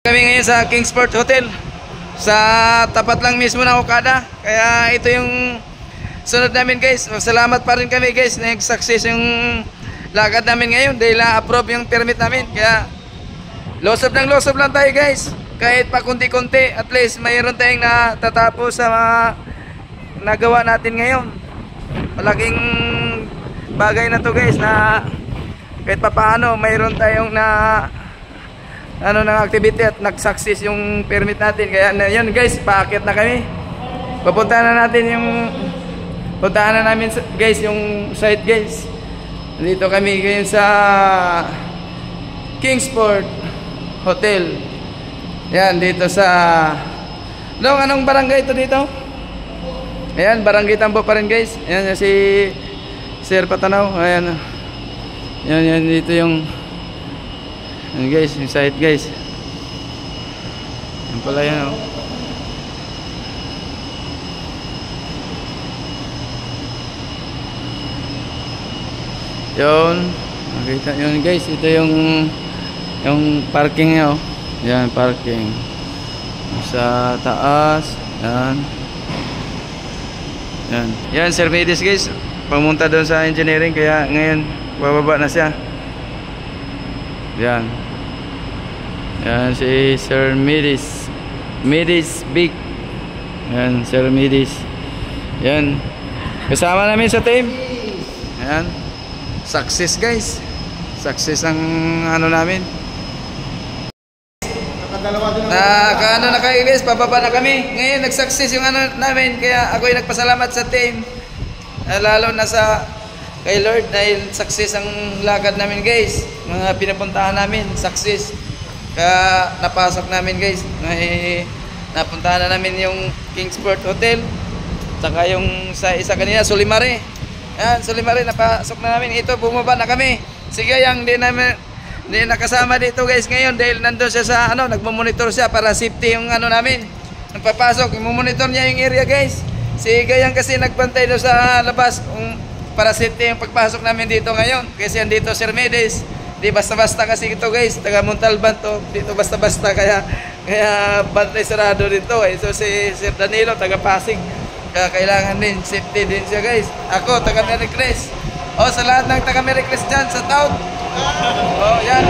Kami ngayon sa Kingsport Hotel, sa tapat lang mismo ng Okada. Kaya ito yung sunod namin guys. Salamat pa rin kami guys, nag-success yung lakad namin ngayon dahil na-approve yung permit namin. Kaya losob ng losob lang tayo guys. Kahit pa kunti-kunti, at least mayroon tayong natatapos sa mga nagawa natin ngayon. Malaking bagay na to guys, na kahit pa paano mayroon tayong ng activity at nag-success yung permit natin. Kaya yun guys, paakit na kami. Puntahan na namin guys yung site guys. Dito kami ngayon sa Kingsport Hotel. Yan, dito sa anong barangay ito dito? Ayan, Barangay Tambo pa rin guys. Ayan si Sir Patanaw. Ayan. Yan dito yung guys, yung site guys. Yan pala yan oh. Yun, makita yun guys, ito yung parking nyo. Yan, parking sa taas. Yan Sir Medis guys, pumunta doon sa engineering, kaya ngayon bababa na siya. Yan si Sir Medis Big. Yan Sir Medis. Yan, kasama namin sa team. Yan, success guys, success ang ano namin. Kaano na kayo guys, pababa na kami. Ngayon nag-success yung ano namin. Kaya ako ay nagpasalamat sa team, lalo na sa kay Lord, dahil success ang lakad namin guys. Mga pinapuntahan namin, success. Kaya napasok namin guys. Napuntahan na namin yung Kingsport Hotel, saka yung sa isa kanina, Solimare. Yan, Solimare, napasok na namin. Ito, bumaba na kami. Sige, yung hindi nakasama dito guys ngayon dahil nandun siya sa nagmo-monitor siya para safety yung namin. Nagpapasok, i-monitor niya yung area guys. Si Gayang kasi nagbantay doon sa labas para safety yung pagpasok namin dito ngayon. Kasi andito Sir Medis. Di basta-basta kasi ito guys, taga Montalban to. Dito basta-basta, kaya bantay sarado dito eh. So si Sir Danilo taga Pasig. Kaya kailangan din safety din siya guys. Ako taga Mericres. Sa lahat ng taga Mericres dyan sa town. Yan.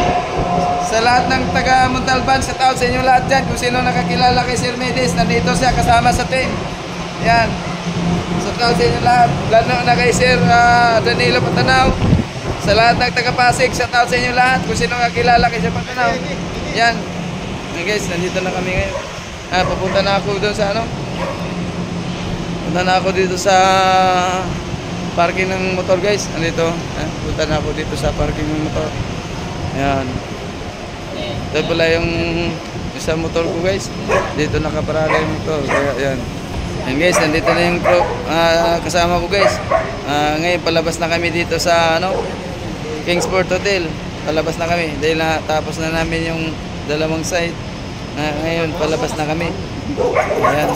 Sa lahat ng taga Montalban, sa tao, sa inyo lahat dyan, kung sino nakakilala kay Sir Medis, nandito siya kasama sa team. Yan. Sa tao, sa inyo lahat, lalo na kay Sir Danilo Patanaw. Sa lahat ng taga Pasig, sa tao, sa inyo lahat, kung sino nakakilala kay Sir Patanaw. Yan. Guys, nandito na kami ngayon. Papunta na ako doon sa Punta na ako dito sa parking ng motor guys. Nandito. Punta na ako dito sa parking ng motor. Ayan. Ito pala yung isa motor ko guys. Dito nakaparada yung motor. Kaya ayan. Ayan guys, nandito na yung kasama ko guys. Ngayon palabas na kami dito sa Kingsport Hotel. Palabas na kami dahil natapos na namin yung dalawang site. Ngayon palabas na kami. Ayan.